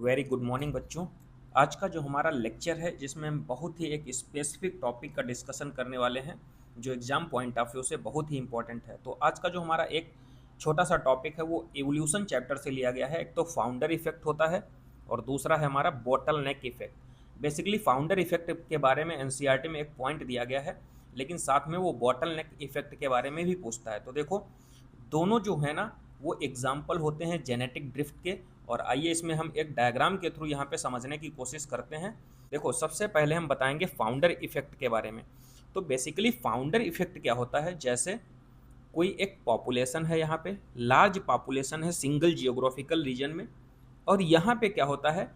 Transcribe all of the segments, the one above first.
Very good morning बच्चों। आज का जो हमारा लेक्चर है जिसमें हम बहुत ही एक स्पेसिफिक टॉपिक का डिस्कशन करने वाले हैं जो एग्ज़ाम पॉइंट ऑफ व्यू से बहुत ही इंपॉर्टेंट है। तो आज का जो हमारा एक छोटा सा टॉपिक है वो एवोल्यूशन चैप्टर से लिया गया है। एक तो फाउंडर इफेक्ट होता है और दूसरा है हमारा बॉटल नेक इफेक्ट। बेसिकली फाउंडर इफेक्ट के बारे में एनसीईआरटी में एक पॉइंट दिया गया है, लेकिन साथ में वो बॉटल नेक इफेक्ट के बारे में भी पूछता है। तो देखो दोनों जो है ना वो एग्जाम्पल होते हैं जेनेटिक ड्रिफ्ट के। और आइए इसमें हम एक डायग्राम के थ्रू यहाँ पे समझने की कोशिश करते हैं। देखो सबसे पहले हम बताएंगे फाउंडर इफेक्ट के बारे में। तो बेसिकली फाउंडर इफेक्ट क्या होता है, जैसे कोई एक पॉपुलेशन है, यहाँ पे लार्ज पॉपुलेशन है सिंगल जियोग्राफिकल रीजन में, और यहाँ पे क्या होता है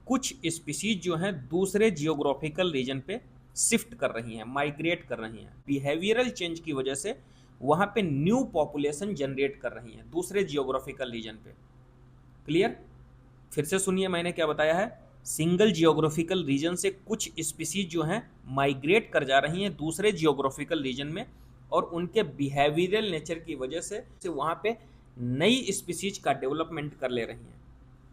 कुछ स्पीसीज जो हैं दूसरे जियोग्राफिकल रीजन पे शिफ्ट कर रही हैं, माइग्रेट कर रही हैं। बिहेवियरल चेंज की वजह से वहाँ पे न्यू पॉपुलेशन जनरेट कर रही हैं दूसरे जियोग्राफिकल रीजन पे। क्लियर? फिर से सुनिए मैंने क्या बताया है। सिंगल जियोग्राफिकल रीजन से कुछ स्पीसीज जो हैं माइग्रेट कर जा रही हैं दूसरे जियोग्राफिकल रीजन में, और उनके बिहेवियरल नेचर की वजह से वहाँ पे नई स्पीसीज का डेवलपमेंट कर ले रही हैं।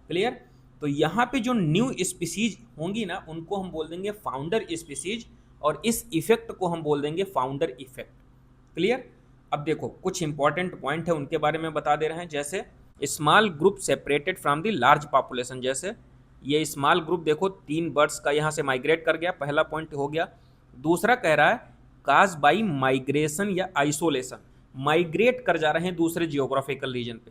क्लियर? तो यहाँ पे जो न्यू स्पीसीज होंगी ना उनको हम बोल देंगे फाउंडर स्पीसीज, और इस इफेक्ट को हम बोल देंगे फाउंडर इफेक्ट। क्लियर? अब देखो कुछ इंपॉर्टेंट पॉइंट है उनके बारे में बता दे रहे हैं। जैसे small group separated from the large population, जैसे ये स्मॉल ग्रुप देखो 3 बर्ड्स का यहाँ से माइग्रेट कर गया, पहला पॉइंट हो गया। दूसरा कह रहा है काज बाई माइग्रेशन या आइसोलेशन, माइग्रेट कर जा रहे हैं दूसरे जियोग्राफिकल रीजन पे।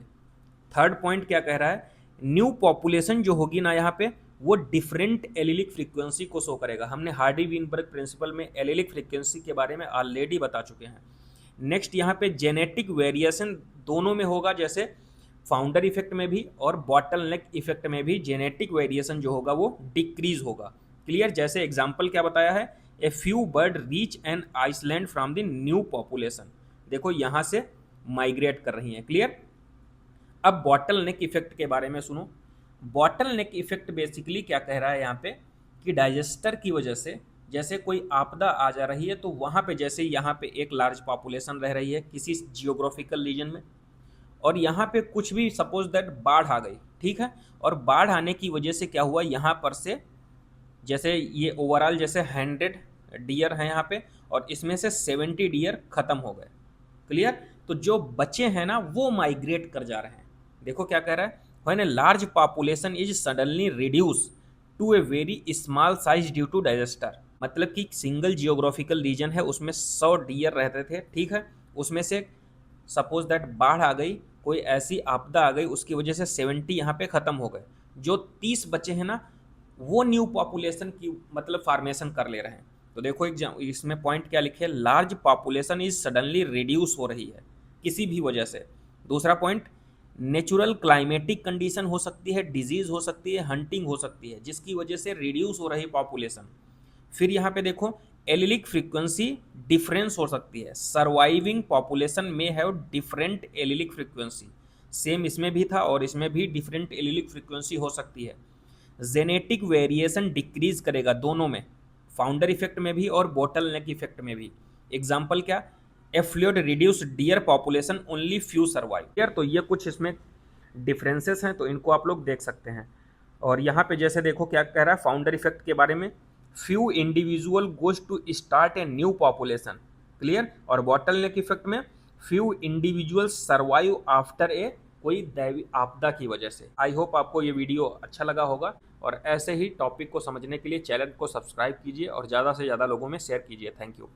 थर्ड पॉइंट क्या कह रहा है, न्यू पॉपुलेशन जो होगी ना यहाँ पे वो डिफरेंट एलिलिक फ्रीक्वेंसी को शो करेगा। हमने हार्डी वीनबर्ग प्रिंसिपल में एलिलिक फ्रीक्वेंसी के बारे में ऑलरेडी बता चुके हैं। नेक्स्ट यहाँ पे जेनेटिक वेरिएशन दोनों में होगा, जैसे फाउंडर इफेक्ट में भी और बॉटल नेक इफेक्ट में भी जेनेटिक वेरिएशन जो होगा वो डिक्रीज होगा। क्लियर? जैसे एग्जांपल क्या बताया है, a few bird reach an Iceland from the new population, देखो यहाँ से माइग्रेट कर रही हैं। क्लियर? अब बॉटल नेक इफेक्ट के बारे में सुनो। बॉटल नेक इफेक्ट बेसिकली क्या कह रहा है यहाँ पे कि डाइजेस्टर की वजह से जैसे कोई आपदा आ जा रही है, तो वहाँ पे जैसे यहाँ पे एक लार्ज पॉपुलेशन रह रही है किसी जियोग्राफिकल रीजन में, और यहाँ पे कुछ भी सपोज दैट बाढ़ आ गई, ठीक है, और बाढ़ आने की वजह से क्या हुआ यहाँ पर से जैसे ये ओवरऑल जैसे 100 डियर हैं यहाँ पे, और इसमें से 70 डियर खत्म हो गए। क्लियर? तो जो बचे हैं ना वो माइग्रेट कर जा रहे हैं। देखो क्या कह रहा है, when a large population is suddenly reduce to a very small size due to disaster, मतलब कि सिंगल जियोग्राफिकल रीजन है उसमें 100 डियर रहते थे, ठीक है, उसमें से सपोज दैट बाढ़ आ गई, कोई ऐसी आपदा आ गई, उसकी वजह से 70 यहाँ पे ख़त्म हो गए। जो 30 बचे हैं ना वो न्यू पॉपुलेशन की मतलब फार्मेशन कर ले रहे हैं। तो देखो इसमें पॉइंट क्या लिखे, large population is suddenly reduce हो रही है किसी भी वजह से। दूसरा पॉइंट, नेचुरल क्लाइमेटिक कंडीशन हो सकती है, डिजीज हो सकती है, हंटिंग हो सकती है, जिसकी वजह से रिड्यूस हो रही पॉपुलेशन। फिर यहाँ पे देखो एलिलिक फ्रीक्वेंसी डिफरेंस हो सकती है, सर्वाइविंग पॉपुलेशन में have different allylic frequency, same इसमें भी था और इसमें भी डिफरेंट एलिलिक फ्रीक्वेंसी हो सकती है। जेनेटिक वेरिएशन डिक्रीज करेगा दोनों में, फाउंडर इफेक्ट में भी और बॉटल नेक इफेक्ट में भी। एग्जाम्पल क्या, a flood reduce deer population only few survive. यार तो ये कुछ इसमें डिफरेंसेस हैं, तो इनको आप लोग देख सकते हैं। और यहाँ पे जैसे देखो क्या कह रहा है फाउंडर इफेक्ट के बारे में, few individual goes to start a new population। Clear? और बॉटल नेक इफेक्ट में few individuals survive after a कोई दैवी आपदा की वजह से। आई होप आपको ये वीडियो अच्छा लगा होगा, और ऐसे ही टॉपिक को समझने के लिए चैनल को सब्सक्राइब कीजिए और ज़्यादा से ज़्यादा लोगों में शेयर कीजिए। Thank you.